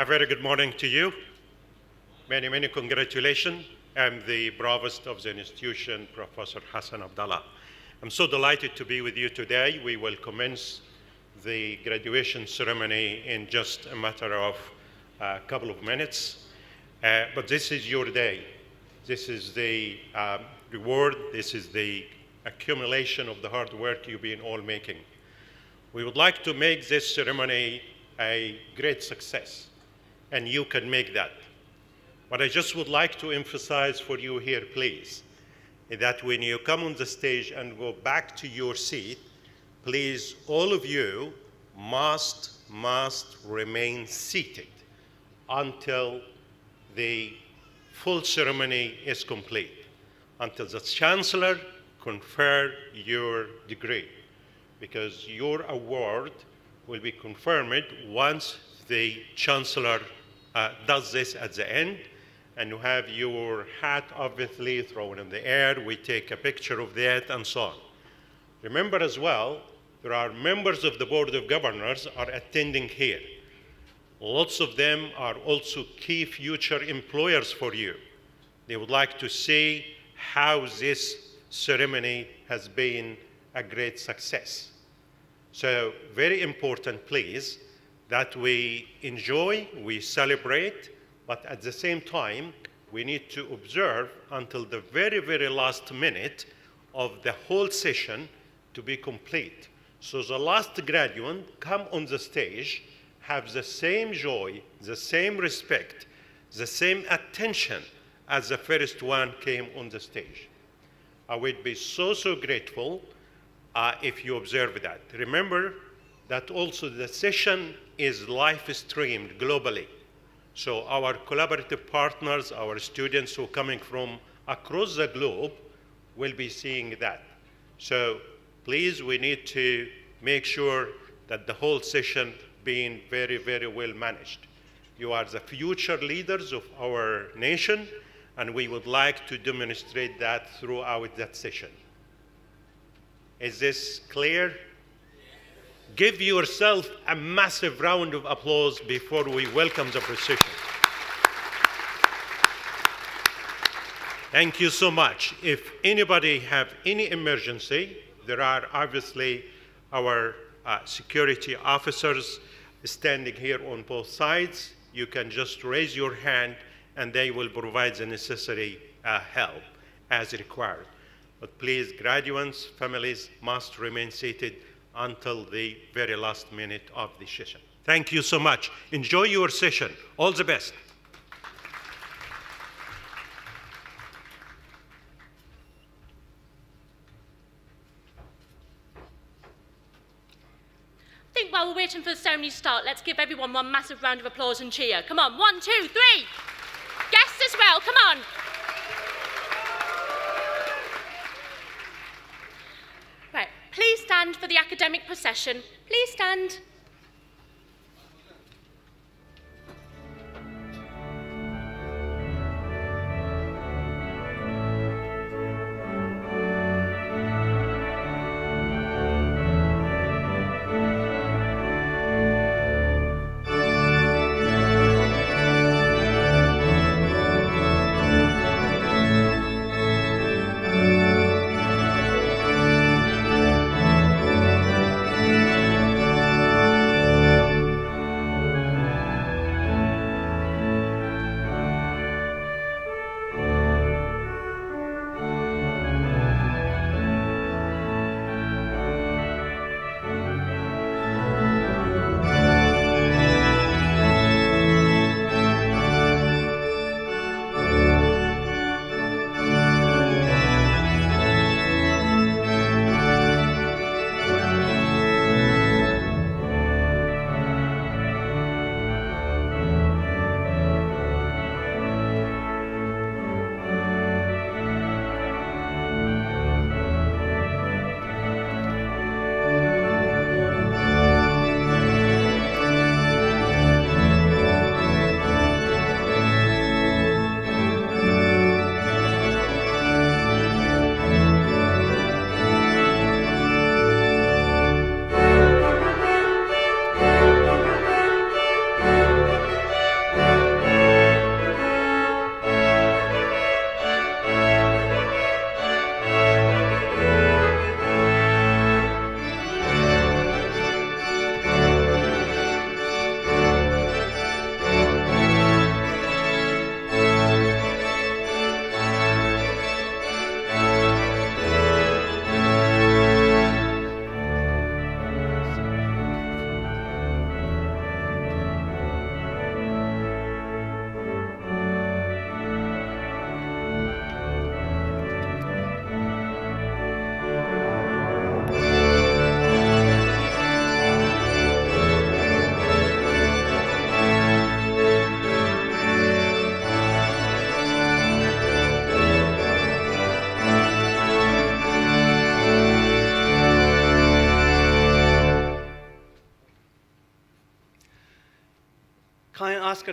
A very good morning to you. Many, many congratulations. I'm the provost of the institution, Professor Hassan Abdallah. I'm so delighted to be with you today. We will commence the graduation ceremony in just a matter of a couple of minutes. But this is your day. This is the reward. This is the accumulation of the hard work you've been all making. We would like to make this ceremony a great success, and you can make that. What I just would like to emphasize for you here, please, is that when you come on the stage and go back to your seat, please, all of you must remain seated until the full ceremony is complete, until the chancellor confers your degree, because your award will be confirmed once the chancellor does this at the end, and you have your hat obviously thrown in the air. We take a picture of that and so on. Remember as well, there are members of the Board of Governors are attending here. Lots of them are also key future employers for you. They would like to see how this ceremony has been a great success. So very important, please, that we enjoy, we celebrate, but at the same time, we need to observe until the very, very last minute of the whole session to be complete. So the last graduate come on the stage, have the same joy, the same respect, the same attention as the first one came on the stage. I would be so grateful if you observe that. Remember that also the session is live streamed globally. So our collaborative partners, our students who are coming from across the globe will be seeing that. So please, we need to make sure that the whole session being very, very well managed. You are the future leaders of our nation, and we would like to demonstrate that throughout that session. Is this clear? Give yourself a massive round of applause before we welcome the procession. Thank you so much. If anybody have any emergency, there are obviously our security officers standing here on both sides. You can just raise your hand and they will provide the necessary help as required. But please, graduates, families must remain seated until the very last minute of the session. Thank you so much. Enjoy your session. All the best. I think while we're waiting for the ceremony to start, let's give everyone one massive round of applause and cheer. Come on, 1, 2, 3. Guests as well, come on. Right, please stand for the academic procession. Please stand.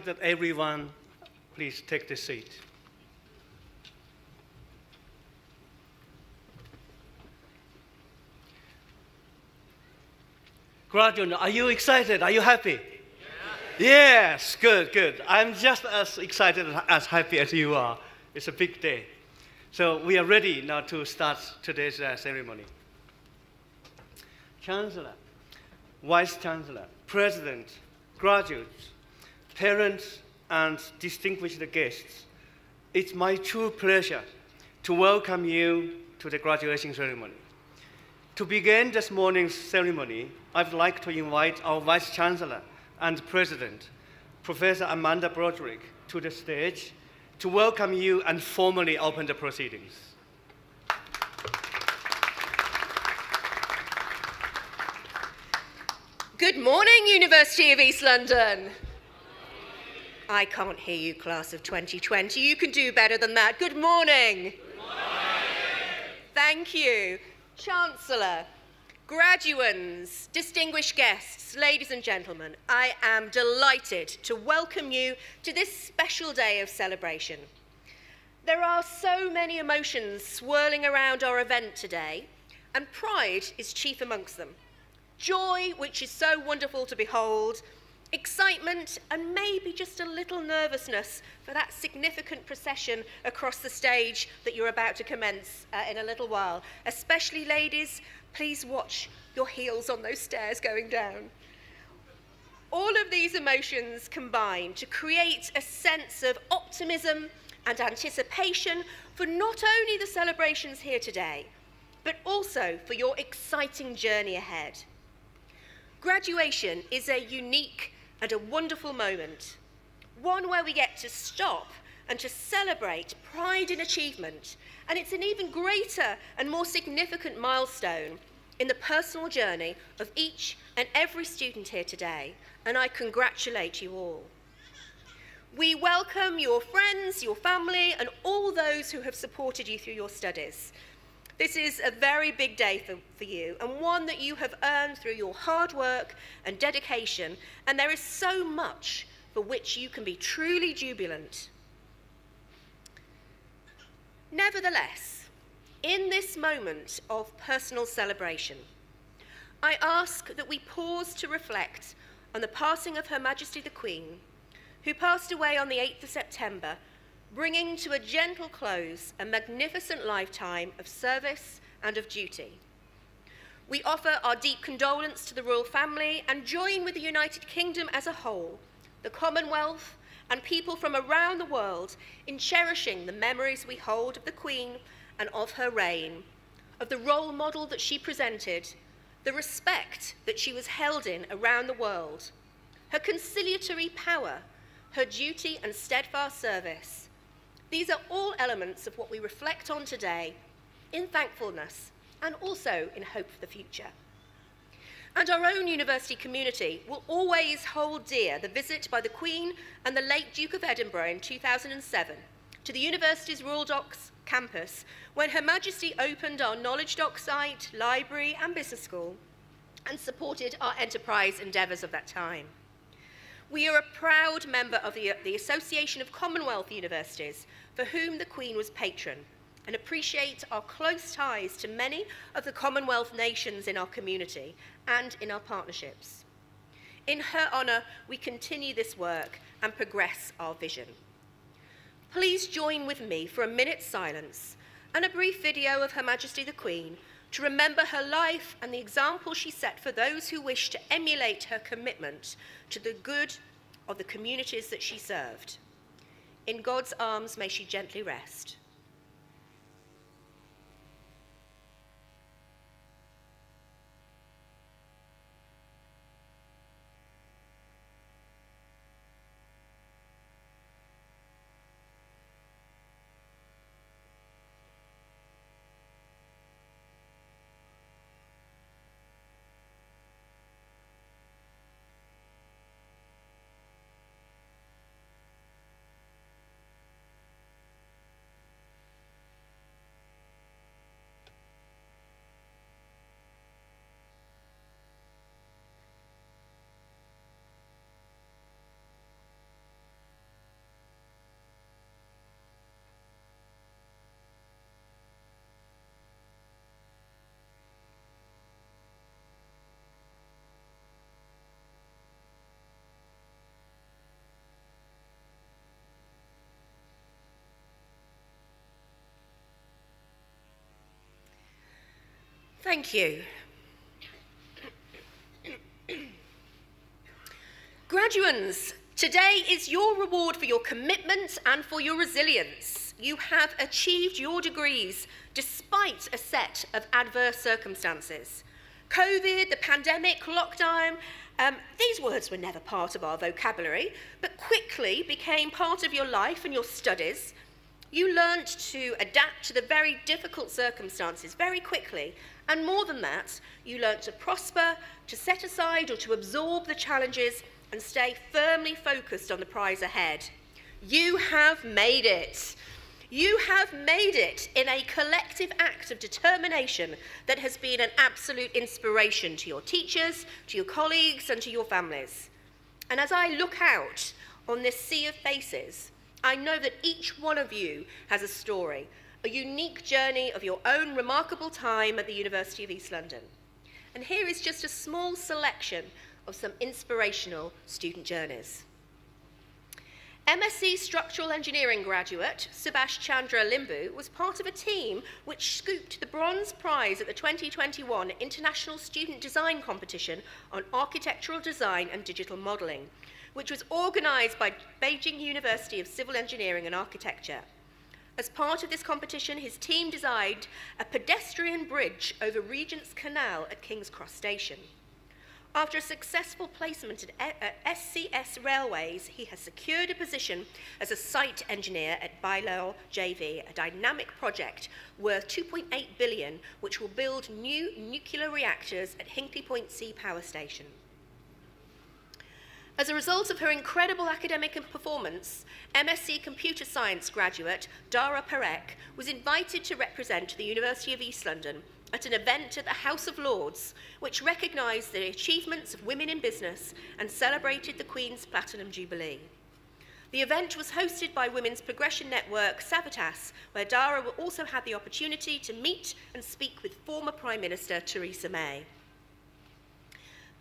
that everyone please take the seat. Graduates, are you excited? Are you happy? Yes, good, good. I'm just as excited, as happy as you are. It's a big day. So we are ready now to start today's ceremony. Chancellor, Vice Chancellor, President, graduates, parents, and distinguished guests, it's my true pleasure to welcome you to the graduation ceremony. To begin this morning's ceremony, I'd like to invite our Vice Chancellor and President, Professor Amanda Broderick, to the stage to welcome you and formally open the proceedings. Good morning, University of East London. I can't hear you, class of 2020. You can do better than that. Good morning. Good morning. Thank you. Chancellor, graduands, distinguished guests, ladies and gentlemen, I am delighted to welcome you to this special day of celebration. There are so many emotions swirling around our event today, and pride is chief amongst them. Joy, which is so wonderful to behold, excitement, and maybe just a little nervousness for that significant procession across the stage that you're about to commence in a little while. Especially ladies, please watch your heels on those stairs going down. All of these emotions combine to create a sense of optimism and anticipation for not only the celebrations here today, but also for your exciting journey ahead. Graduation is a unique and a wonderful moment, one where we get to stop and to celebrate pride in achievement, and it's an even greater and more significant milestone in the personal journey of each and every student here today, and I congratulate you all. We welcome your friends, your family, and all those who have supported you through your studies. This is a very big day for you, and one that you have earned through your hard work and dedication, and there is so much for which you can be truly jubilant. Nevertheless, in this moment of personal celebration, I ask that we pause to reflect on the passing of Her Majesty the Queen, who passed away on the 8th of September, bringing to a gentle close a magnificent lifetime of service and of duty. We offer our deep condolence to the royal family and join with the United Kingdom as a whole, the Commonwealth, and people from around the world in cherishing the memories we hold of the Queen and of her reign, of the role model that she presented, the respect that she was held in around the world, her conciliatory power, her duty and steadfast service. These are all elements of what we reflect on today in thankfulness and also in hope for the future. And our own university community will always hold dear the visit by the Queen and the late Duke of Edinburgh in 2007 to the university's Royal Docks campus, when Her Majesty opened our Knowledge Dock site, library and business school and supported our enterprise endeavours of that time. We are a proud member of the Association of Commonwealth Universities, for whom the Queen was patron, and appreciate our close ties to many of the Commonwealth nations in our community and in our partnerships. In her honour, we continue this work and progress our vision. Please join with me for a minute's silence and a brief video of Her Majesty the Queen to remember her life and the example she set for those who wish to emulate her commitment to the good of the communities that she served. In God's arms may she gently rest. Thank you. Graduands, today is your reward for your commitment and for your resilience. You have achieved your degrees despite a set of adverse circumstances. COVID, the pandemic, lockdown, these words were never part of our vocabulary, but quickly became part of your life and your studies. You learnt to adapt to the very difficult circumstances very quickly, and more than that, you learnt to prosper, to set aside or to absorb the challenges and stay firmly focused on the prize ahead. You have made it. You have made it in a collective act of determination that has been an absolute inspiration to your teachers, to your colleagues, and to your families. And as I look out on this sea of faces, I know that each one of you has a story, a unique journey of your own remarkable time at the University of East London. And here is just a small selection of some inspirational student journeys. MSc Structural Engineering graduate Subhash Chandra Limbu was part of a team which scooped the bronze prize at the 2021 International Student Design Competition on Architectural Design and Digital Modelling, which was organised by Beijing University of Civil Engineering and Architecture. As part of this competition, his team designed a pedestrian bridge over Regent's Canal at King's Cross Station. After a successful placement at SCS Railways, he has secured a position as a site engineer at Bailao JV, a dynamic project worth 2.8 billion, which will build new nuclear reactors at Hinkley Point C power station. As a result of her incredible academic performance, MSc Computer Science graduate Dara Parekh was invited to represent the University of East London at an event at the House of Lords, which recognised the achievements of women in business and celebrated the Queen's Platinum Jubilee. The event was hosted by Women's Progression Network Savitas, where Dara also had the opportunity to meet and speak with former Prime Minister Theresa May.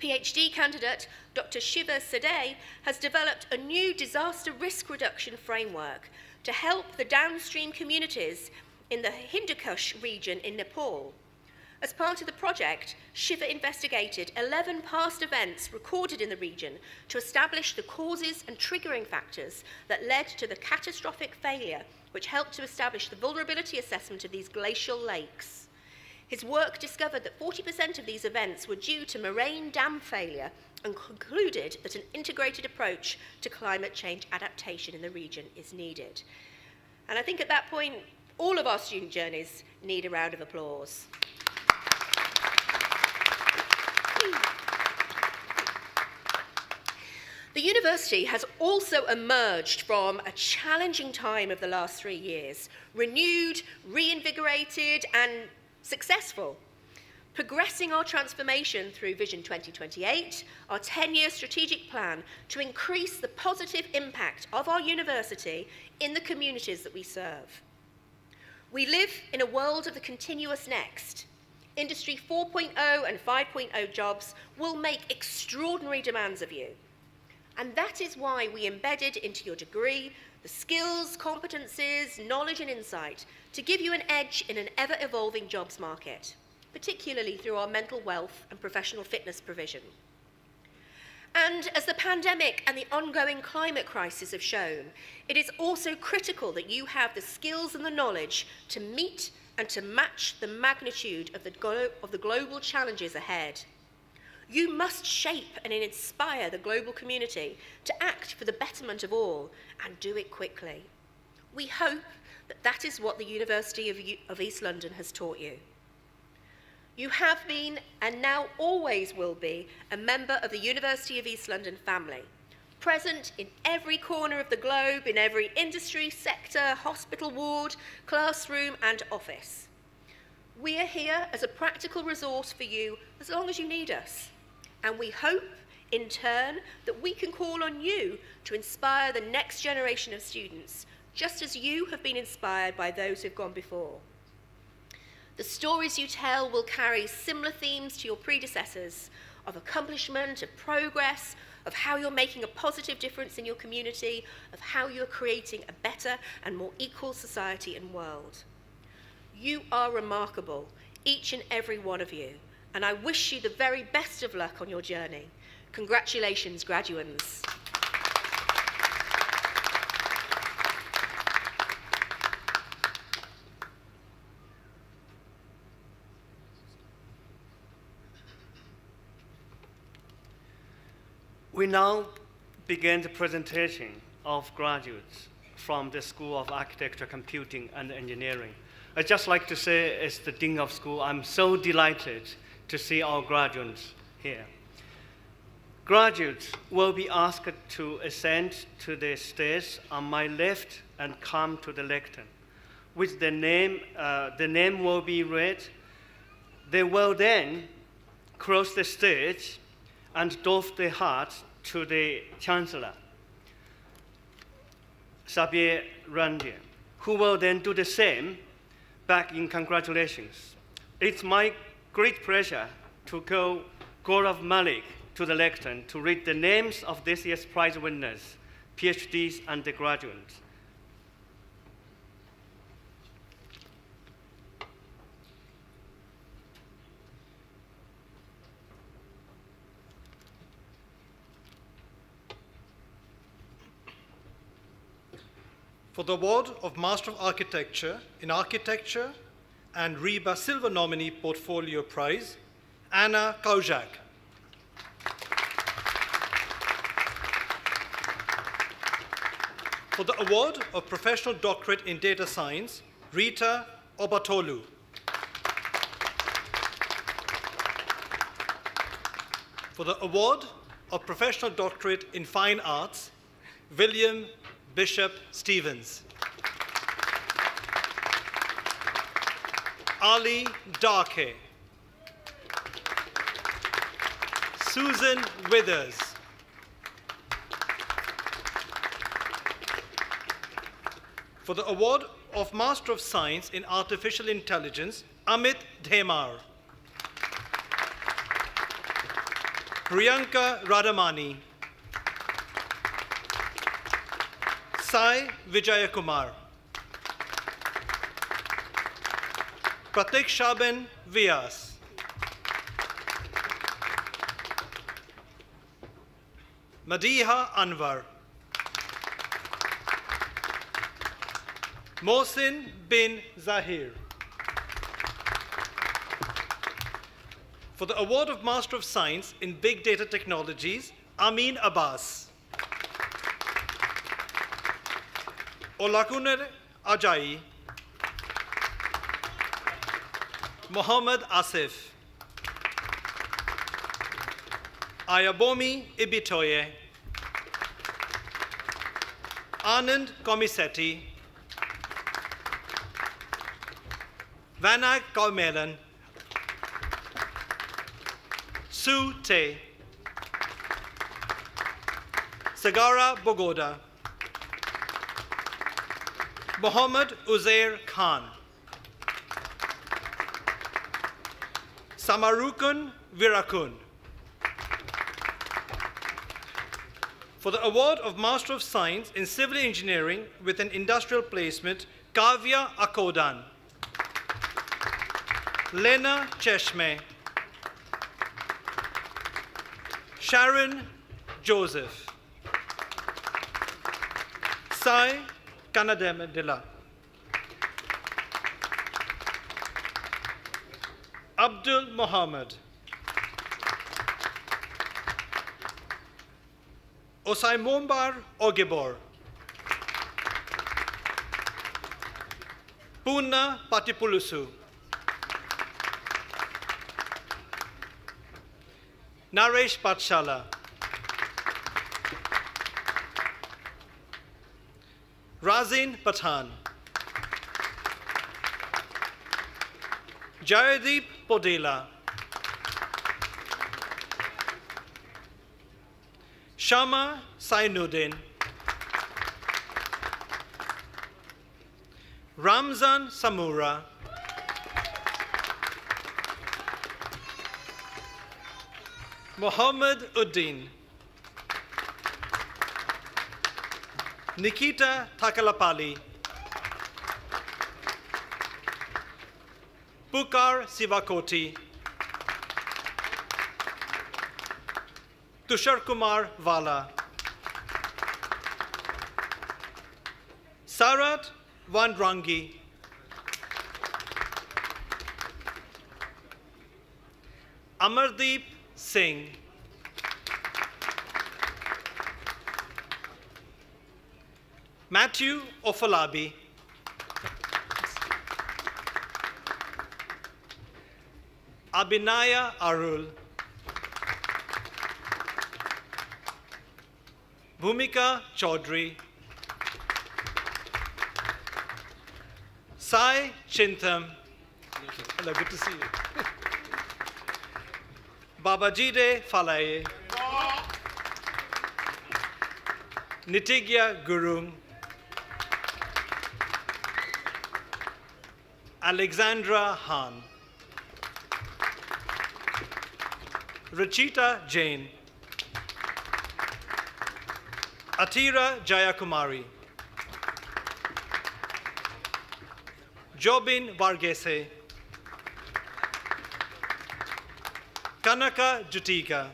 PhD candidate Dr. Shiva Sadeh has developed a new disaster risk reduction framework to help the downstream communities in the Hindu Kush region in Nepal. As part of the project, Shiva investigated 11 past events recorded in the region to establish the causes and triggering factors that led to the catastrophic failure, which helped to establish the vulnerability assessment of these glacial lakes. His work discovered that 40% of these events were due to moraine dam failure and concluded that an integrated approach to climate change adaptation in the region is needed. And I think at that point, all of our student journeys need a round of applause. The university has also emerged from a challenging time of the last 3 years, renewed, reinvigorated, and successful, progressing our transformation through Vision 2028, our 10-year strategic plan to increase the positive impact of our university in the communities that we serve. We live in a world of the continuous next. Industry 4.0 and 5.0 jobs will make extraordinary demands of you. And that is why we embedded into your degree the skills, competencies, knowledge and insight to give you an edge in an ever-evolving jobs market, particularly through our mental wealth and professional fitness provision. And as the pandemic and the ongoing climate crisis have shown, it is also critical that you have the skills and the knowledge to meet and to match the magnitude of the global challenges ahead. You must shape and inspire the global community to act for the betterment of all and do it quickly. We hope that that is what the University of East London has taught you. You have been and now always will be a member of the University of East London family, present in every corner of the globe, in every industry, sector, hospital ward, classroom and office. We are here as a practical resource for you as long as you need us. And we hope, in turn, that we can call on you to inspire the next generation of students, just as you have been inspired by those who've gone before. The stories you tell will carry similar themes to your predecessors of accomplishment, of progress, of how you're making a positive difference in your community, of how you're creating a better and more equal society and world. You are remarkable each and every one of you, and I wish you the very best of luck on your journey. Congratulations, graduands. We now begin the presentation of graduates from the School of Architecture, Computing and Engineering. I'd just like to say, as the Dean of School, I'm so delighted to see our graduates here. Graduates will be asked to ascend to the stage on my left and come to the lectern. With the name will be read. They will then cross the stage and doff their hats to the chancellor, Xavier Randier, who will then do the same back in congratulations. It's my great pleasure to call Gaurav Malik to the lectern to read the names of this year's prize winners, PhDs and the graduates. For the award of Master of Architecture in Architecture and REBA Silver Nominee Portfolio Prize, Anna Kaujak. For the award of Professional Doctorate in Data Science, Rita Obatolu. For the award of Professional Doctorate in Fine Arts, William Bishop Stevens. Ali Darke. Susan Withers. For the award of Master of Science in Artificial Intelligence, Amit Dhemar. Priyanka Radamani. Sai Vijayakumar. Pratik Shaben Vyas. Madiha Anwar. Mohsin bin Zahir. For the award of Master of Science in Big Data Technologies, Amin Abbas. Olakuner Ajai. Mohammad Asif. Ayabomi Ibitoye. Anand Komiseti. Vanak Kaumelan. Su Te. Sagara Bogoda. Mohammad Uzair Khan. Samarukun Virakun. For the award of Master of Science in Civil Engineering with an industrial placement, Kavya Akodan. Lena Cheshme. Sharon Joseph. Sai Kanademedilla. Abdul Mohammed. Osai Mombar Ogibor. Puna Patipulusu. Naresh Patshala. Razin Pathan. Jayadeep Podela. Shama Sainuddin. Ramzan Samura. Mohammed Uddin. Nikita Takalapali. Pukar Sivakoti, Tushar Kumar Vala, Sarat Vandrangi, Amardeep Singh, Matthew Ofalabi, Abhinaya Arul, Bhumika Chaudhary, Sai Chintham. Hello, good to see you. Babajide Falaye, Nitigya Gurung, Alexandra Han, Rachita Jain, Atira Jayakumari, Jobin Varghese, Kanaka Jutika,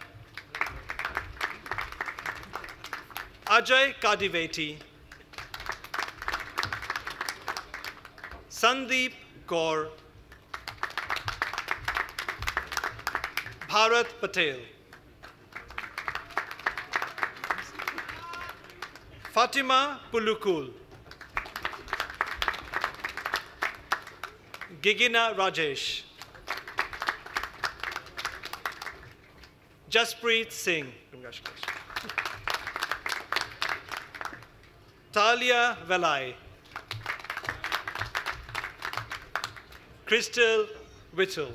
Ajay Kadiveti, Sandeep Kaur, Bharat Patel, Fatima Pulukul, Gigina Rajesh, Jaspreet Singh, Talia Velai, Crystal Whittle,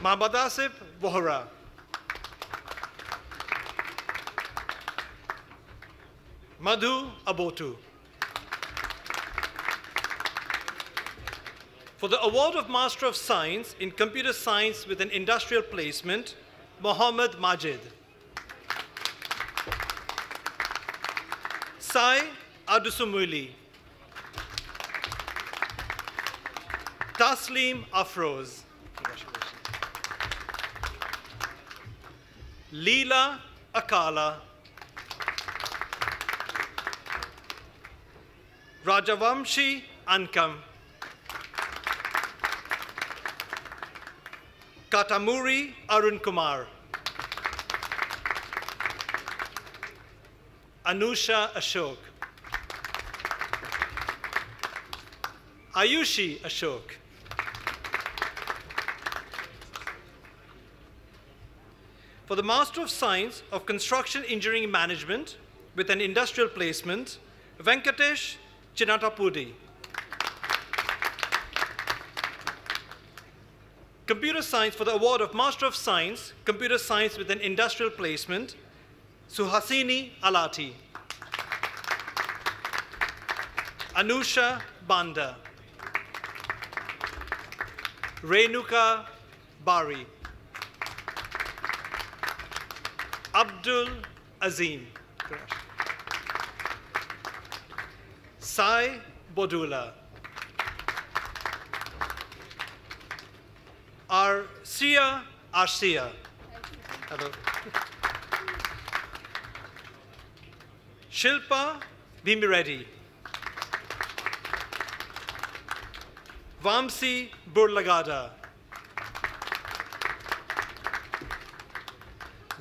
Mohammad Asif Bohra, Madhu Abotu. For the award of Master of Science in Computer Science with an industrial placement, Mohammad Majid. Sai Adusumuli. Taslim Afroz. Leela Akala. Rajavamshi Ankam. Katamuri Arun Kumar, Anusha Ashok, Ayushi Ashok, for the Master of Science of Construction Engineering Management with an industrial placement, Venkatesh Chinatapudi. Computer Science for the award of Master of Science, Computer Science with an industrial placement, Suhasini Alati. Anusha Banda. Renuka Bari. Abdul Azim. Sai Bodula. Arsia Arsia. Hello. Shilpa Bimireddy. Vamsi Burlagada.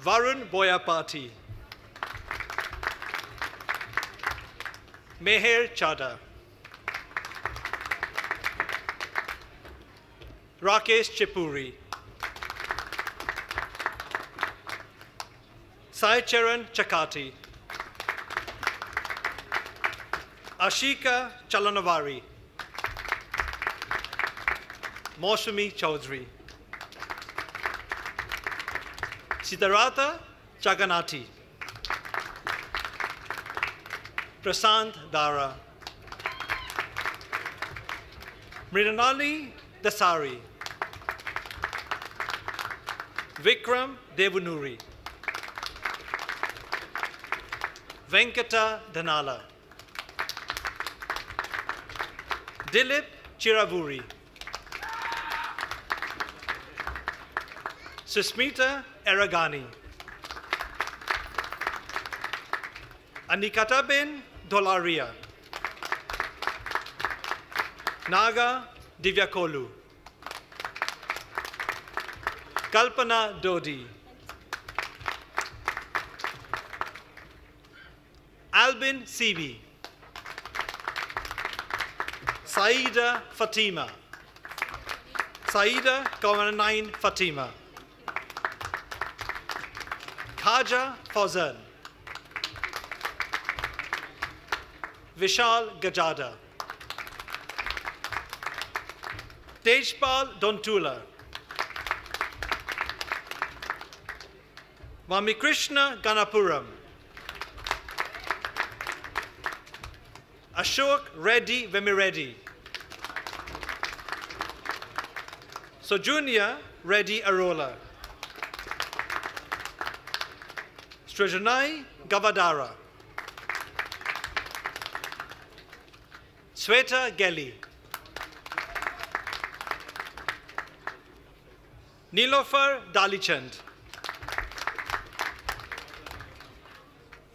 Varun Boyapati. Meher Chada. Rakesh Chipuri. Sai Charan Chakati. Ashika Chalanavari. Moshumi Chaudhary. Siddhartha Chaganati. Prasant Dara. Mrinalini Dasari. Vikram Devunuri. Venkata Dhanala. Dilip Chiravuri. Susmita Eragani. Anikataben Dolaria. Naga Divyakolu. Kalpana Dodi. Albin Sibi. Saida Fatima. Saida Kawananain Fatima. Khaja Fauzan. Vishal Gajada. Tejpal Dontula. Mamikrishna Ganapuram. Ashok Reddy Vemireddy. Sojunia Reddy Arola. Srijanai Gavadara. Sweta Gelly. Nilofar Dalichand.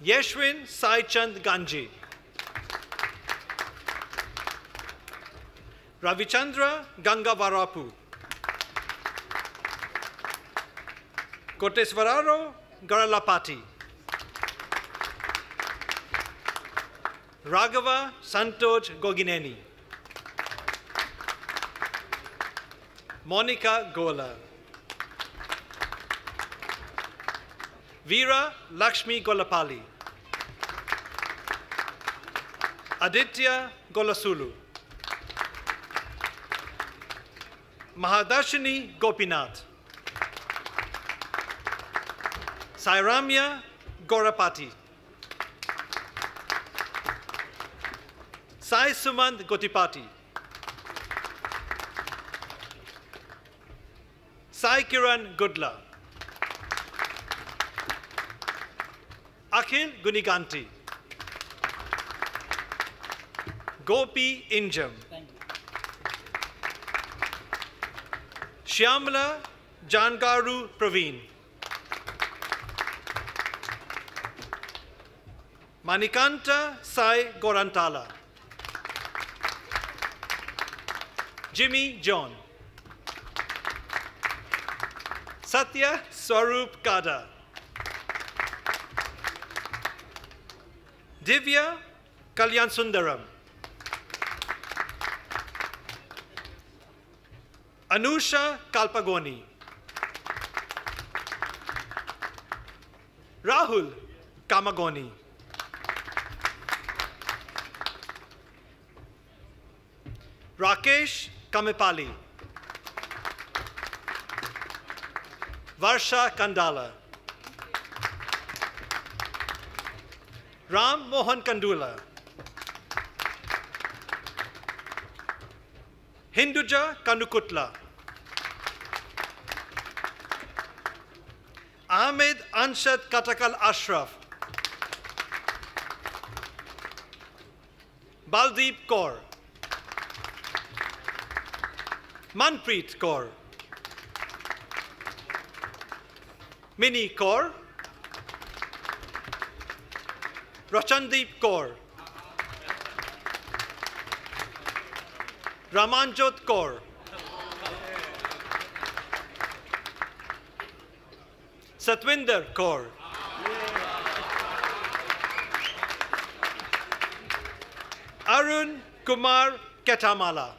Yeshwin Saichand Ganji. Ravichandra Gangavarapu. Kotesvararo Garalapati. Raghava Santoj Gogineni. Monica Gola. Veera Lakshmi Golapali. Aditya Golasulu. Mahadashini Gopinath. Sairamya Gorapati. Sai Sumant Gotipati. Sai Kiran Gudla. Akhil Guniganti. Gopi Injam. Shyamala Jangaru Praveen. Manikanta Sai Gorantala. Jimmy John. Satya Swarup Kada. Divya Kalyan Sundaram. Anusha Kalpagoni. Rahul Kamagoni. Rakesh Kamepali. Varsha Kandala. Ram Mohan Kandula. Hinduja Kanukutla. Ahmed Anshad Katakal Ashraf. Baldeep Kaur. Manpreet Kaur. Mini Kaur. Rachandeep Kaur. Ramanjot Kaur. Satwinder Kaur. Arun Kumar Ketamala.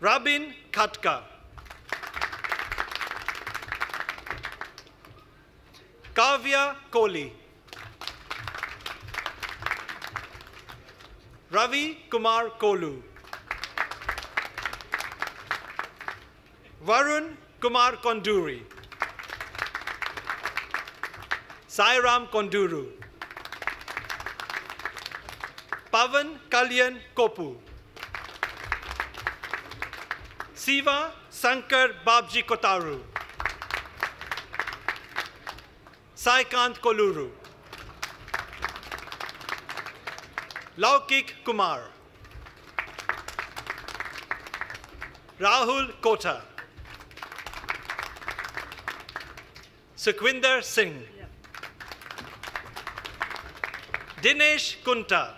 Rabin Khatka. Kavya Kohli. Ravi Kumar Kolu. Varun Kumar Konduri. Sairam Konduru. Pavan Kalyan Kopu. Siva Sankar Babji Kotaru. Saikant Koluru. Laukik Kumar, Rahul Kota, Sukhwinder Singh, Dinesh Kunta,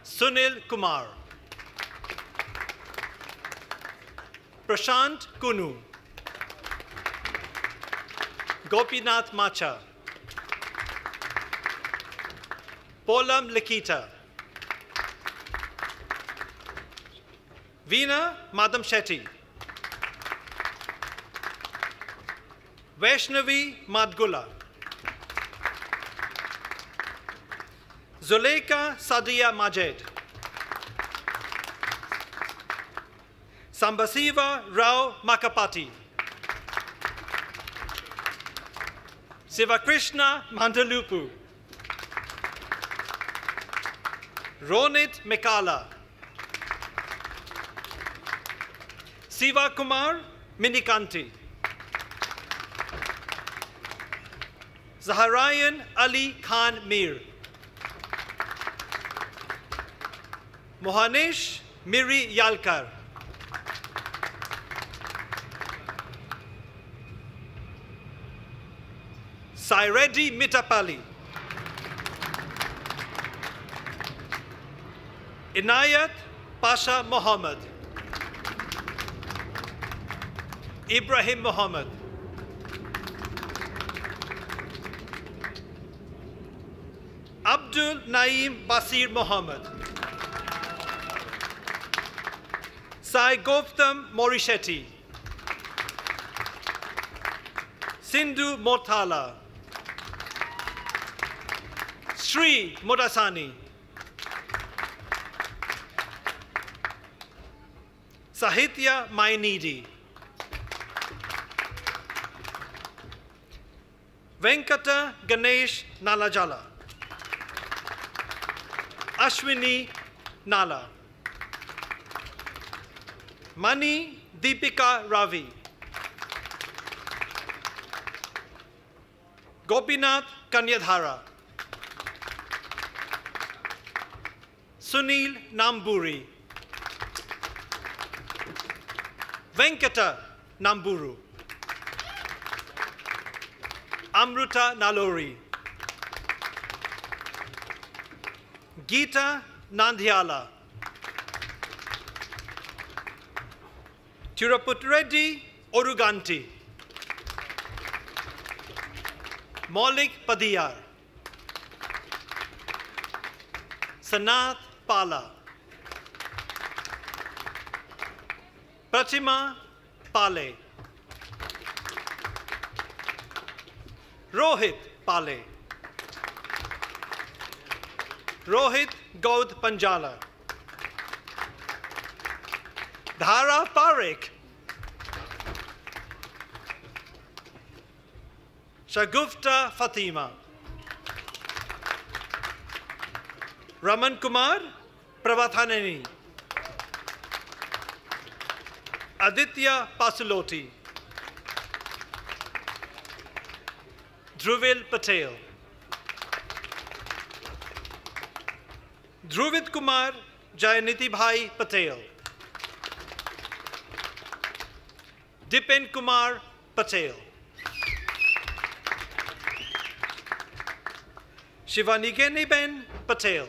Sunil Kumar, Prashant Kunu, Gopinath Macha, Polam Likita, Veena Madam Shetty, Vaishnavi Madgula, Zuleika Sadia Majed, Sambasiva Rao Makapati, Sivakrishna Mandalupu, Ronit Mekala, Siva Kumar Minikanti, Zaharayan Ali Khan Mir, Mohanesh Miri Yalkar, Sairedi Mitapali, Inayat Pasha Mohammed, Ibrahim Mohammed, Abdul Naeem Basir Mohammed, Sai Gautam Morishetty, Sindhu Mortala, Sri Modasani, Sahitya Mainidi, Venkata Ganesh Nalajala, Ashwini Nala, Mani Deepika Ravi, Gopinath Kanyadhara, Sunil Namburi, Venkata Namburu, Amruta Nalori, Geeta Nandhyala, Tirupati Oruganti, Maulik Padiyar, Sanath Pala, Pratima Pale, Rohit Pale, Rohit Gaud Panjala, Dhara Parekh, Shagufta Fatima, Raman Kumar Pravathanani, Aditya Pasuloti, Dhruvil Patel, Dhruvit Kumar Jayaniti Bhai Patel, Dipen Kumar Patel, Shivanigeni Ben Patel,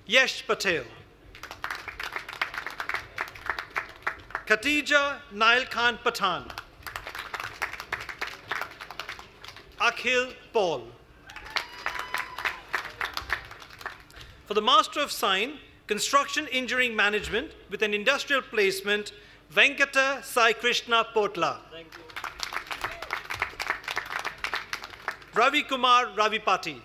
Yesh Patel, Khatija Nail Khan Pathan, Akhil Paul. For the Master of Sign, Construction Engineering Management with an industrial placement, Venkata Sai Krishna Potla. Ravi Kumar Ravipati.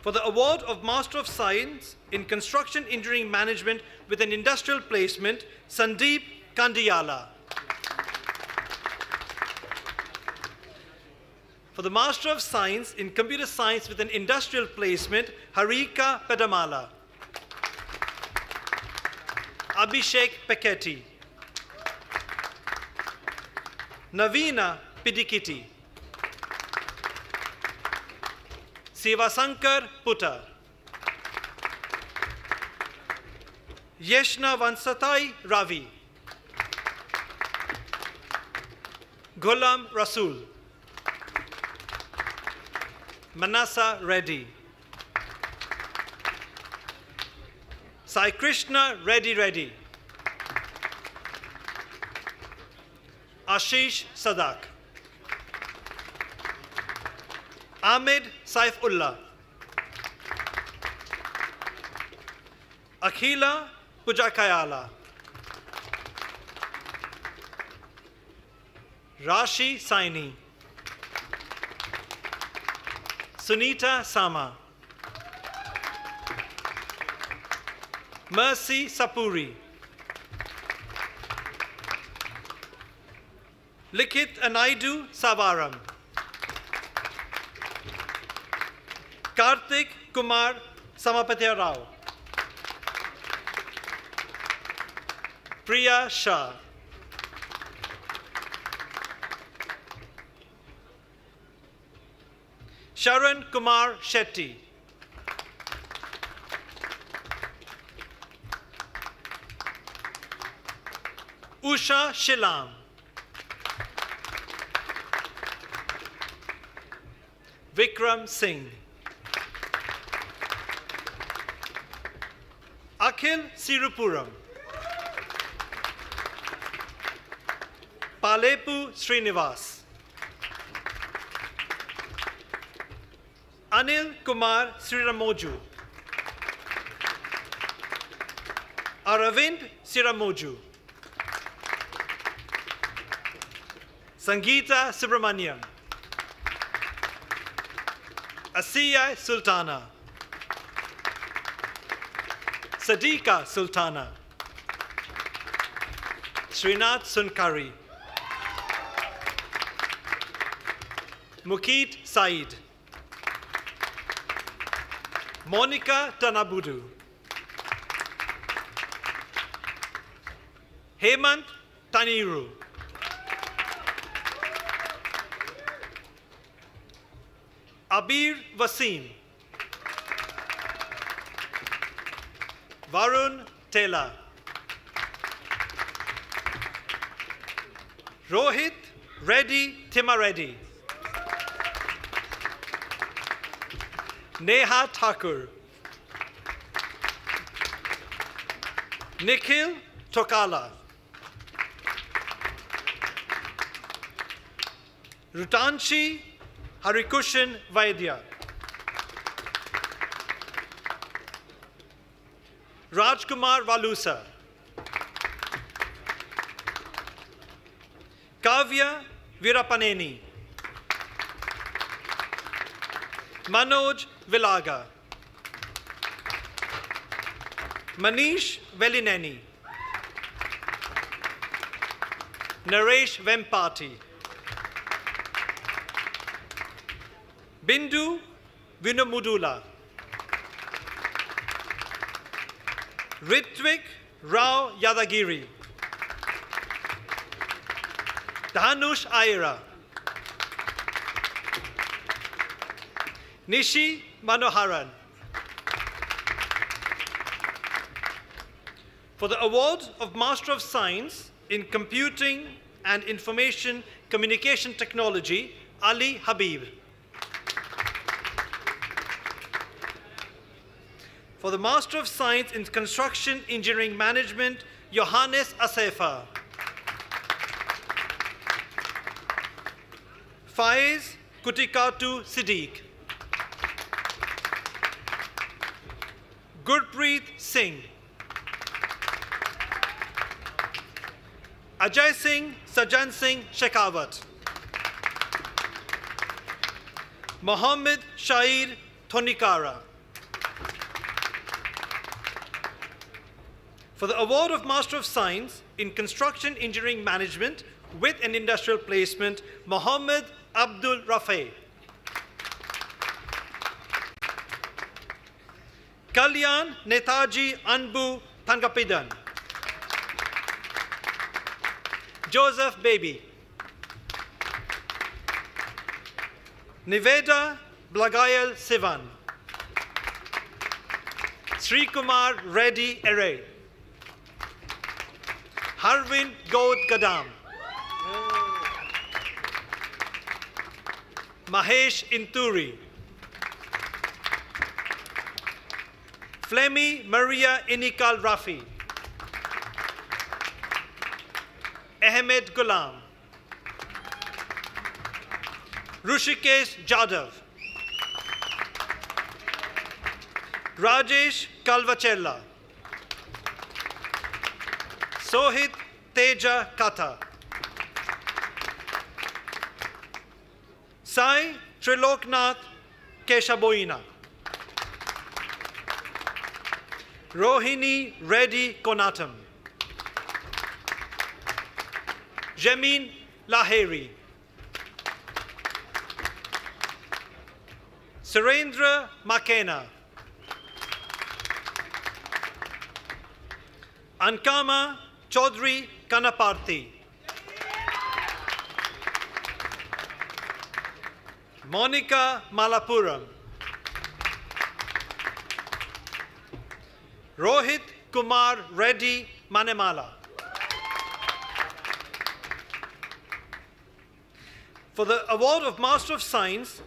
For the award of Master of Science in Construction Engineering Management with an industrial placement, Sandeep Kandiyala. For the Master of Science in Computer Science with an industrial placement, Harika Pedamala. Abhishek Peketi. Navina Pidikiti, Sivasankar Putta, Yeshna Vansatai Ravi, Ghulam Rasul, Manasa Reddy, Sai Krishna Reddy, Ashish Sadak, Ahmed Saifullah, Akhila Pujakayala, Rashi Saini, Sunita Sama, Mercy Sapuri, Likit Anaidu Savaram, Karthik Kumar Samapatya Rao, Priya Shah, Sharan Kumar Shetty, Usha Shilam, Vikram Singh, Akhil Sirupuram, Palepu Srinivas, Anil Kumar Sriramoju, Aravind Siramoju, Sangeeta Subramaniam, Asiya Sultana, Sadiqa Sultana, Srinath Sunkari, Mukit Said, Monica Tanabudu, Hemant Taniru, Abir Wasim, Varun Tela, Rohit Reddy Timareddy, Neha Thakur, Nikhil Tokala, Rutanshi Harikushan Vaidya, Rajkumar Valusa, Kavya Virapaneni, Manoj Vilaga, Manish Velineni, Naresh Vempati, Bindu Vinamudula, Ritvik Rao Yadagiri, Dhanush Aira, Nishi Manoharan. For the award of Master of Science in Computing and Information Communication Technology, Ali Habib. For the Master of Science in Construction Engineering Management, Johannes Asefa. Faiz Kutikatu Siddiq. Gurpreet Singh. Ajay Singh Sajan Singh Shekhawat. Mohammed Shair Thonikara. For the award of Master of Science in Construction Engineering Management with an industrial placement, Mohammed Abdul Rafe. Kalyan Netaji Anbu Tangapidan. Joseph Baby. Niveda Blagayal Sivan. Sri Kumar Reddy Ere. Harvind Gaud Gadam. Mahesh Inturi. Flemi Maria Inikal Rafi. Ahmed Ghulam. Rushikesh Jadhav. Rajesh Kalvachella. Sohit Teja Katha. Sai Triloknath Keshaboina. Rohini Reddy Konatam. Jamin Lahiri. Surendra Makena. Ankama Chaudhry Kanaparthi. Monica Malapuram. Rohit Kumar Reddy Manemala. For the award of Master of Science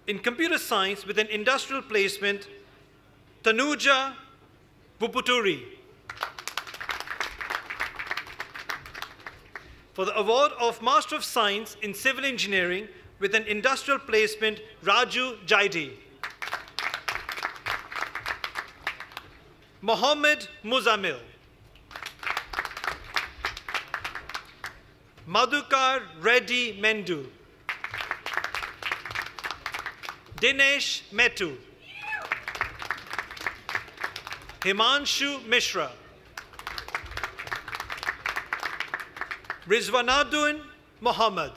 in Computer Science with an industrial placement, Tanuja Buputuri. For the award of Master of Science in Civil Engineering with an industrial placement, Raju Jaidi. Mohammed Muzamil. Madhukar Reddy Mendu. Dinesh Metu. Himanshu Mishra. Rizwanadun Mohammed.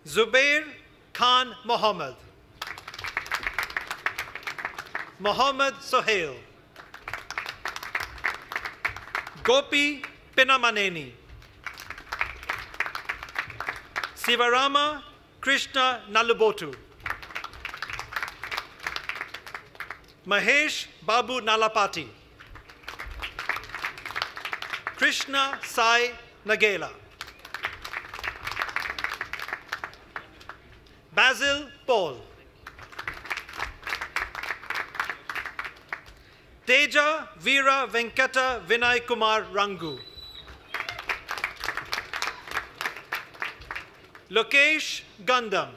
Zubair Khan Mohammed. Mohammed Sohail. Gopi Pinamaneni. Sivarama Krishna Nalubotu. Mahesh Babu Nalapati. Krishna Sai Nagela. Basil Paul. Teja Veera Venkata Vinay Kumar Rangu. Lokesh Gandham.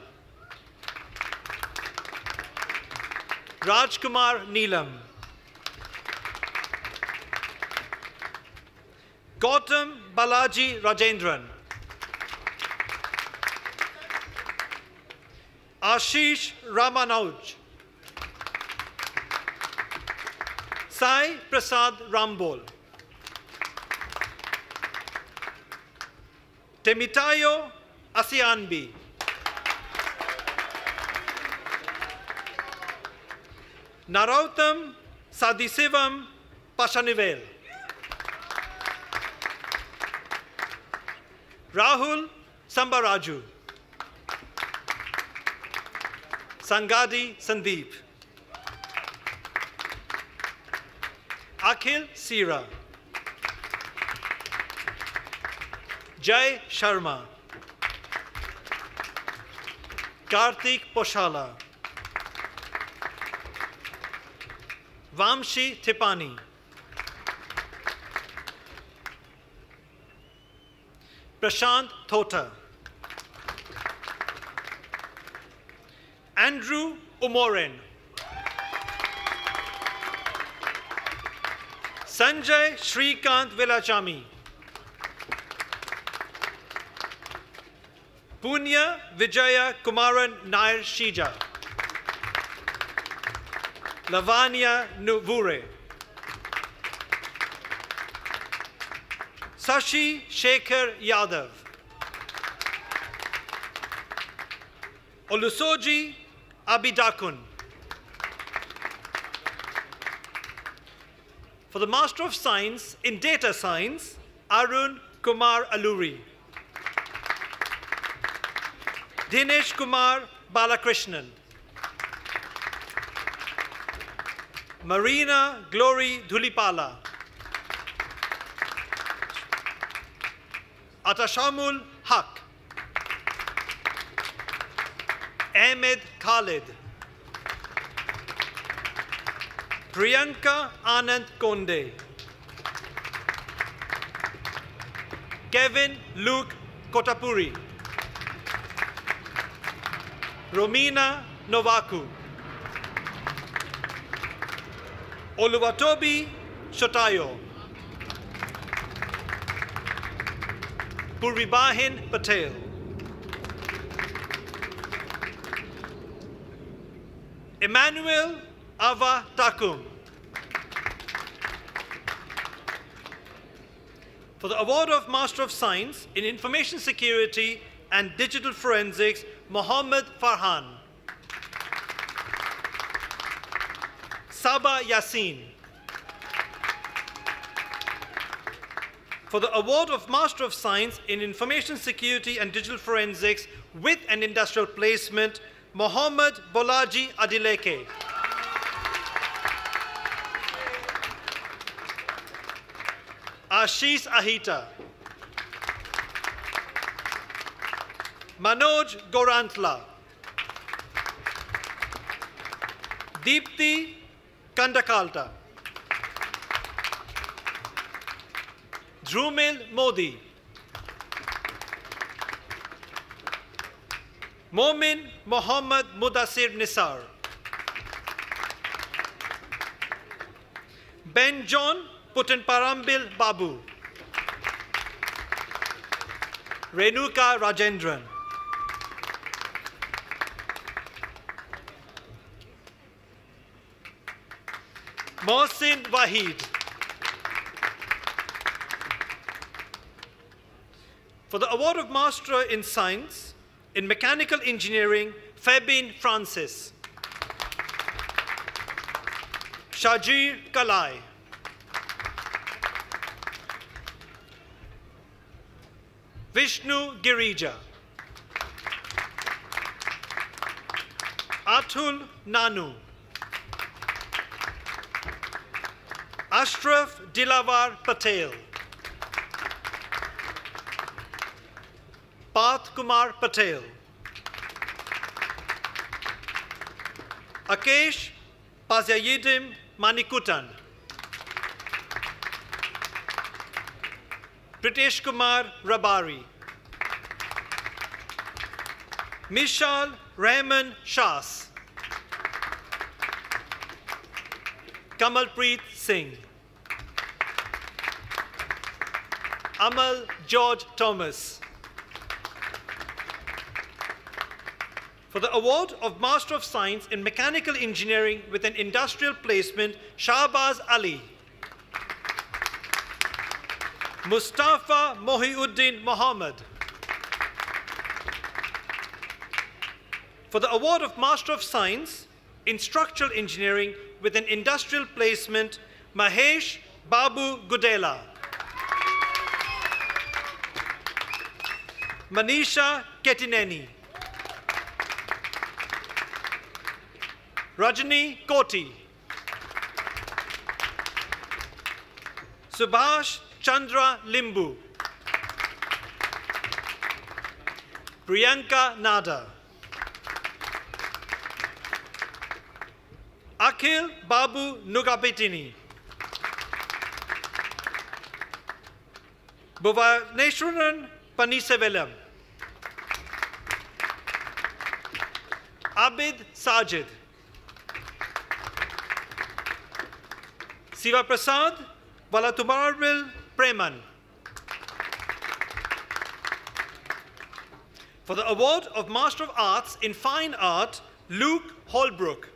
Rajkumar Neelam. Gautam Balaji Rajendran. Ashish Ramanuj. Sai Prasad Rambol. Temitayo Asianbi. Narautam Sadisivam Pashanivel. Rahul Sambaraju. Sangadi Sandeep. Akhil Sira. Jai Sharma. Karthik Poshala. Vamshi Thipani. Prashant Thota. Andrew Umoren. Sanjay Shrikant Velachami. Punya Vijaya Kumaran Nair Shija. Lavanya Nuvure. Sashi Shekhar Yadav. Olusoji Abidakun. For the Master of Science in Data Science, Arun Kumar Aluri. Dinesh Kumar Balakrishnan. Marina Glory Dhulipala. Atashamul Haq. Ahmed Khalid. Priyanka Anand Konde. Kevin Luke Kotapuri. Romina Novaku. Oluwatobi Shotayo. Purvibahin Patel. Emmanuel Ava Takum. For the award of Master of Science in Information Security and Digital Forensics, Mohammed Farhan. Saba Yassin. For the award of Master of Science in Information Security and Digital Forensics with an industrial placement, Mohammed Bolaji Adileke. Ashish Ahita. Manoj Gorantla. Deepthi Kandakalta. Drumil Modi. Momin Mohammad Mudassir Nisar. Ben John Putanparambil Babu. Renuka Rajendran. Mohsin Wahid. For the award of Master in Science in Mechanical Engineering, Fabien Francis. Shajir Kalai. Vishnu Girija. Atul Nanu. Ashraf Dilawar Patel. Path Kumar Patel. Akesh Pazayidim Manikutan. Pritesh Kumar Rabari. Mishal Rahman Shas. Kamalpreet Singh. Amal George Thomas. For the award of Master of Science in Mechanical Engineering with an industrial placement, Shahbaz Ali. Mustafa Mohiuddin Mohammed. For the award of Master of Science in Structural Engineering with an industrial placement, Mahesh Babu Gudela. Manisha Ketineni. Rajani Koti. Subhash Chandra Limbu. Priyanka Nada. Akhil Babu Nugapetini. Bhuvaneshwaran Panisevelam. Abid Sajid. Siva Prasad Valatumarbil Preman. For the award of Master of Arts in Fine Art, Luke Holbrook.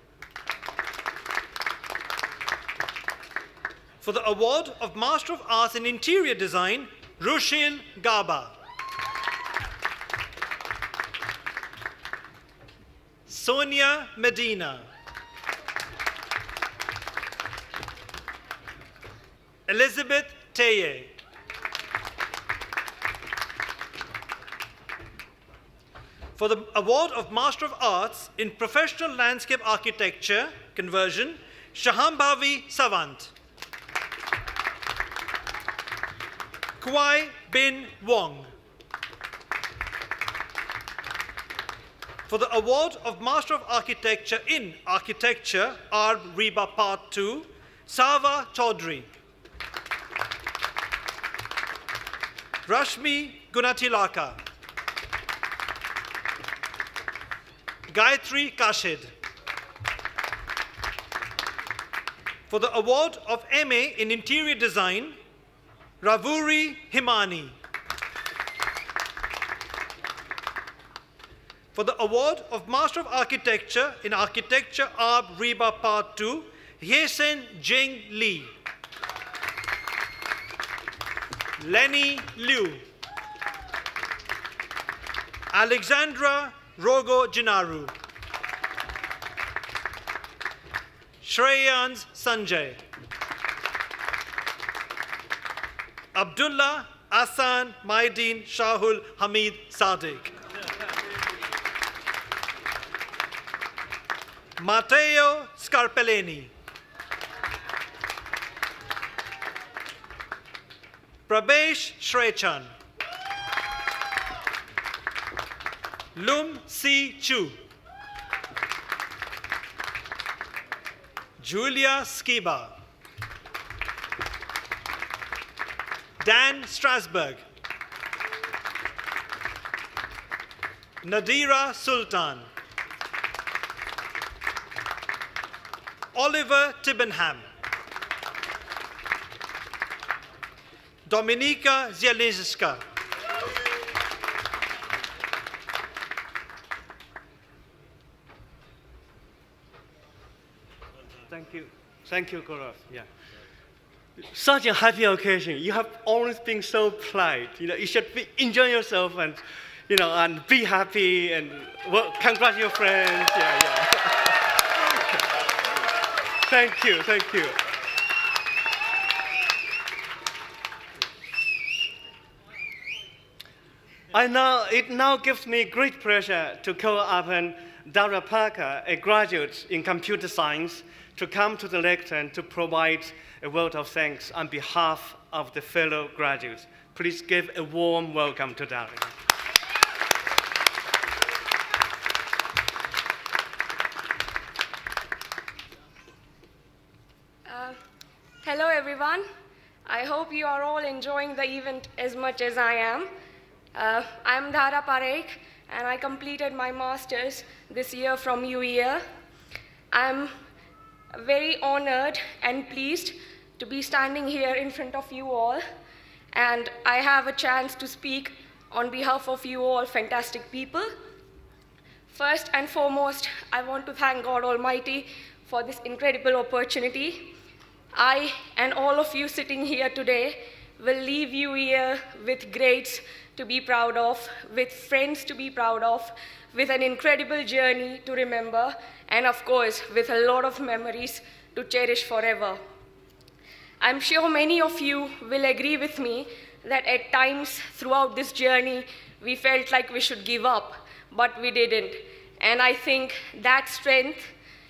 For the award of Master of Arts in Interior Design, Rushil Gaba. Sonia Medina. Elizabeth Teye. For the award of Master of Arts in Professional Landscape Architecture Conversion, Shahambhavi Savant. Kwai Bin Wong. For the award of Master of Architecture in Architecture, Arb Reba Part 2, Sava Chaudhry. Rashmi Gunatilaka. Gayatri Kashid. For the award of MA in Interior Design, Ravuri Himani. For the award of Master of Architecture in Architecture, Arb Reba Part 2, Yesen Jing Lee. Lenny Liu. Alexandra Rogo Jinaru. Shreyans Sanjay. Abdullah Asan Maideen Shahul Hamid Sadiq. Matteo Scarpellini. Prabesh Shrechan. Lum Si Chu. Julia Skiba. Dan Strasberg. Nadira Sultan. Oliver Tibbenham. Dominika Zielinska. Thank you, Gaurav. Yeah. Such a happy occasion. You have always been so polite. You should enjoy yourself and, and be happy and congratulate your friends. Yeah. Thank you. It now gives me great pleasure to call upon Dara Parker, a graduate in computer science, to come to the lectern to provide a word of thanks on behalf of the fellow graduates. Please give a warm welcome to Dara. Hello everyone. I hope you are all enjoying the event as much as I am. I'm Dhara Parekh and I completed my master's this year from UEL. I'm very honored and pleased to be standing here in front of you all, and I have a chance to speak on behalf of you all fantastic people. First and foremost, I want to thank God Almighty for this incredible opportunity. I and all of you sitting here today will leave UEL with grades to be proud of, with friends to be proud of, with an incredible journey to remember, and of course, with a lot of memories to cherish forever. I'm sure many of you will agree with me that at times throughout this journey, we felt like we should give up, but we didn't. And I think that strength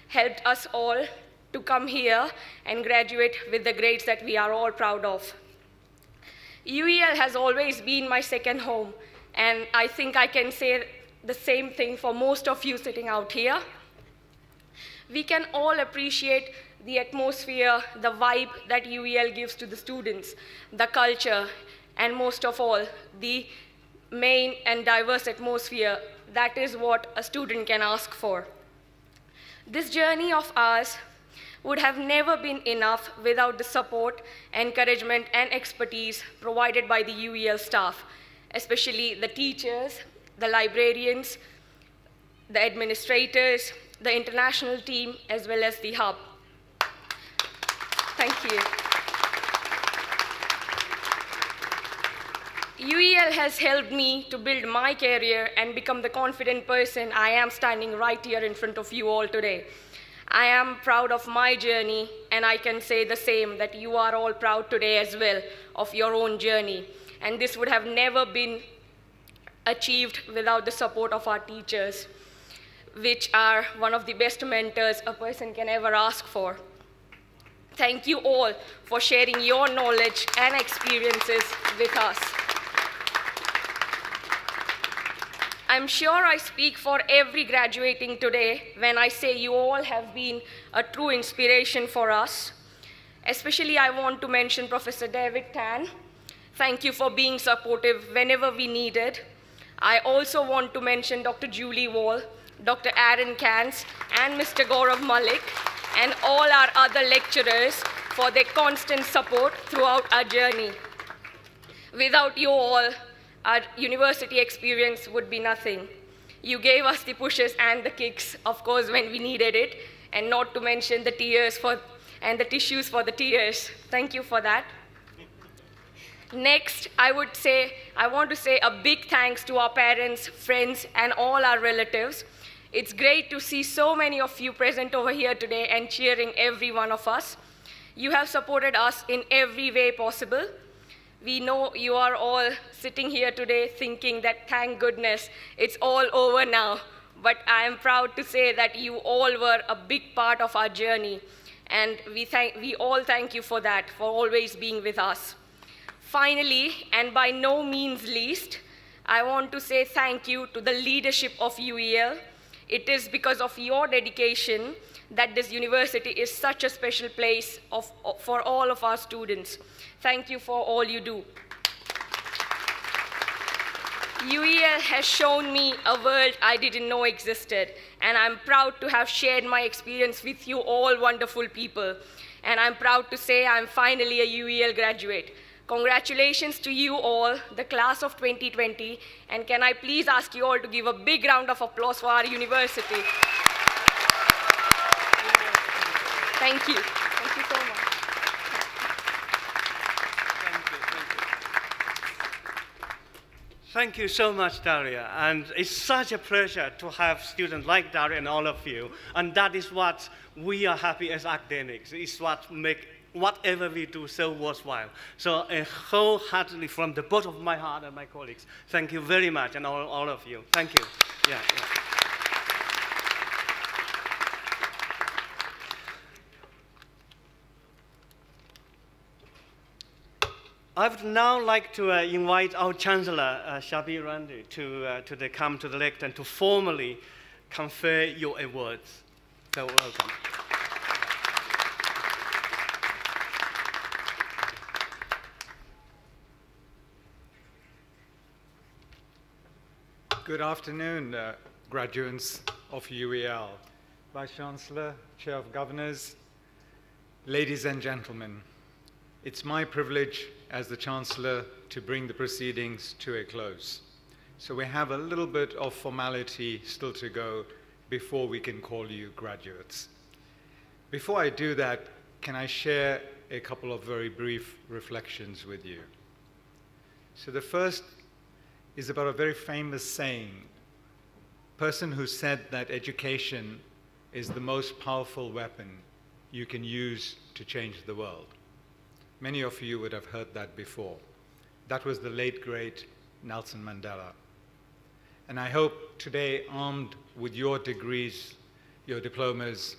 helped us all to come here and graduate with the grades that we are all proud of. UEL has always been my second home, and I think I can say the same thing for most of you sitting out here. We can all appreciate the atmosphere, the vibe that UEL gives to the students, the culture, and most of all, the main and diverse atmosphere. That is what a student can ask for. This journey of ours would have never been enough without the support, encouragement, and expertise provided by the UEL staff, especially the teachers, the librarians, the administrators, the international team, as well as the hub. Thank you. UEL has helped me to build my career and become the confident person I am standing right here in front of you all today. I am proud of my journey, and I can say the same, that you are all proud today as well of your own journey. And this would have never been achieved without the support of our teachers, which are one of the best mentors a person can ever ask for. Thank you all for sharing your knowledge and experiences with us. I'm sure I speak for every graduating today when I say you all have been a true inspiration for us. Especially, I want to mention Professor David Tan. Thank you for being supportive whenever we needed. I also want to mention Dr. Julie Wall, Dr. Aaron Kans, and Mr. Gaurav Malik, and all our other lecturers for their constant support throughout our journey. Without you all, our university experience would be nothing. You gave us the pushes and the kicks, of course, when we needed it, and not to mention the tears and the tissues for the tears. Thank you for that. Next, I want to say a big thanks to our parents, friends, and all our relatives. It's great to see so many of you present over here today and cheering every one of us. You have supported us in every way possible. We know you are all sitting here today thinking that, thank goodness, it's all over now. But I am proud to say that you all were a big part of our journey. And we all thank you for that, for always being with us. Finally, and by no means least, I want to say thank you to the leadership of UEL. It is because of your dedication that this university is such a special place for all of our students. Thank you for all you do. UEL has shown me a world I didn't know existed, and I'm proud to have shared my experience with you all wonderful people. And I'm proud to say I'm finally a UEL graduate. Congratulations to you all, the class of 2020, and can I please ask you all to give a big round of applause for our university. Thank you. Thank you so much. Thank you so much, Daria. And it's such a pleasure to have students like Daria and all of you. And that is what we are happy as academics. It's what makes whatever we do so worthwhile. So wholeheartedly, from the bottom of my heart and my colleagues, thank you very much, and all of you. Thank you. Yeah. I would now like to invite our Chancellor, Shabir Randu, to come to the lectern to formally confer your awards. So welcome. Good afternoon, graduates of UEL, Vice-Chancellor, Chair of Governors, ladies and gentlemen. It's my privilege as the Chancellor to bring the proceedings to a close. So we have a little bit of formality still to go before we can call you graduates. Before I do that, can I share a couple of very brief reflections with you? So the first is about a very famous saying, person who said that education is the most powerful weapon you can use to change the world. Many of you would have heard that before. That was the late, great Nelson Mandela. And I hope today, armed with your degrees, your diplomas,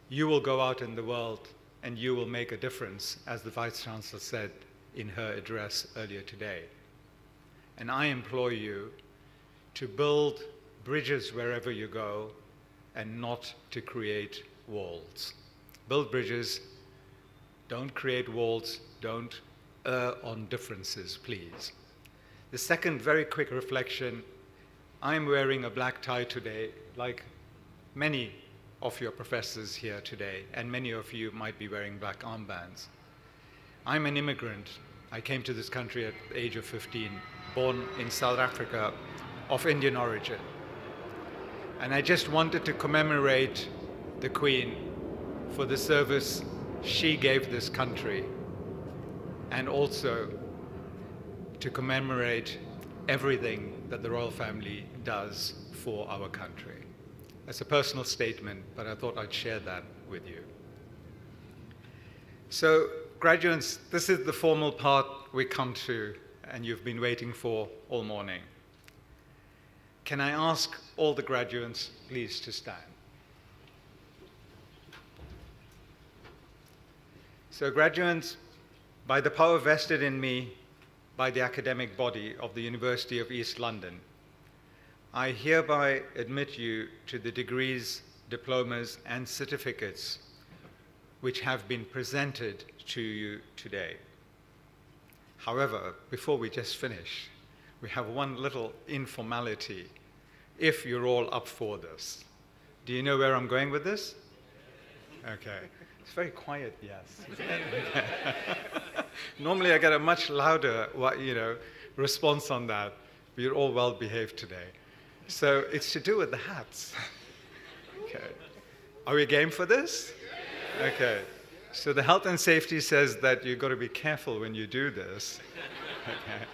you will go out in the world and you will make a difference, as the Vice-Chancellor said in her address earlier today. And I implore you to build bridges wherever you go and not to create walls. Build bridges, don't create walls, don't err on differences, please. The second very quick reflection, I'm wearing a black tie today, like many of your professors here today, and many of you might be wearing black armbands. I'm an immigrant. I came to this country at the age of 15, born in South Africa, of Indian origin. And I just wanted to commemorate the Queen for the service she gave this country, and also to commemorate everything that the royal family does for our country. That's a personal statement, but I thought I'd share that with you. So, graduates, this is the formal part we come to, and you've been waiting for all morning. Can I ask all the graduates, please, to stand? So, graduates, by the power vested in me by the academic body of the University of East London, I hereby admit you to the degrees, diplomas, and certificates which have been presented to you today. However, before we just finish, we have one little informality, if you're all up for this. Do you know where I'm going with this? Okay. It's very quiet, yes. Normally I get a much louder, response on that. We're all well behaved today. So it's to do with the hats. Okay. Are we game for this? Okay. So the health and safety says that you've got to be careful when you do this. Okay.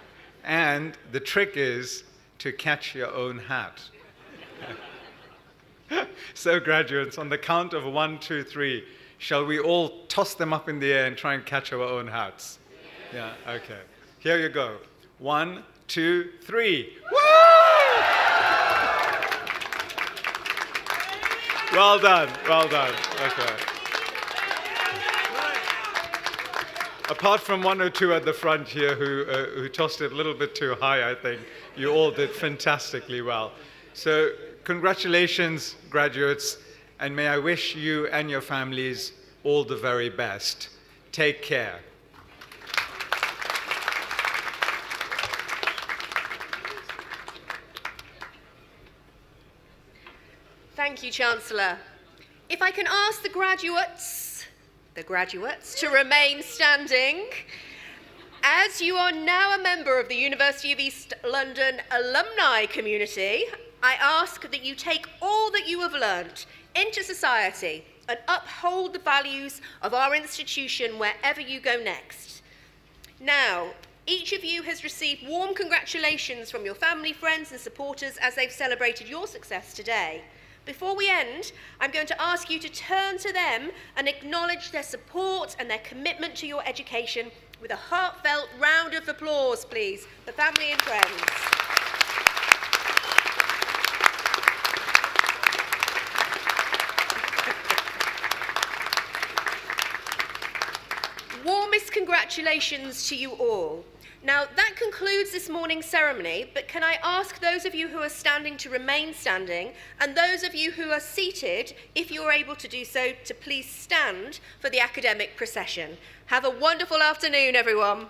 And the trick is to catch your own hat. So graduates, on the count of 1, 2, 3, shall we all toss them up in the air and try and catch our own hats? Yeah, okay. Here you go. 1, 2, 3. Woo! Well done, well done. Okay. Apart from 1 or 2 at the front here who tossed it a little bit too high, I think, you all did fantastically well. So congratulations, graduates, and may I wish you and your families all the very best. Take care. Thank you, Chancellor. If I can ask the graduates to remain standing. As you are now a member of the University of East London alumni community, I ask that you take all that you have learnt into society and uphold the values of our institution wherever you go next. Now, each of you has received warm congratulations from your family, friends and supporters as they've celebrated your success today. Before we end, I'm going to ask you to turn to them and acknowledge their support and their commitment to your education with a heartfelt round of applause, please, for family and friends. Warmest congratulations to you all. Now, that concludes this morning's ceremony, but can I ask those of you who are standing to remain standing, and those of you who are seated, if you're able to do so, to please stand for the academic procession. Have a wonderful afternoon, everyone.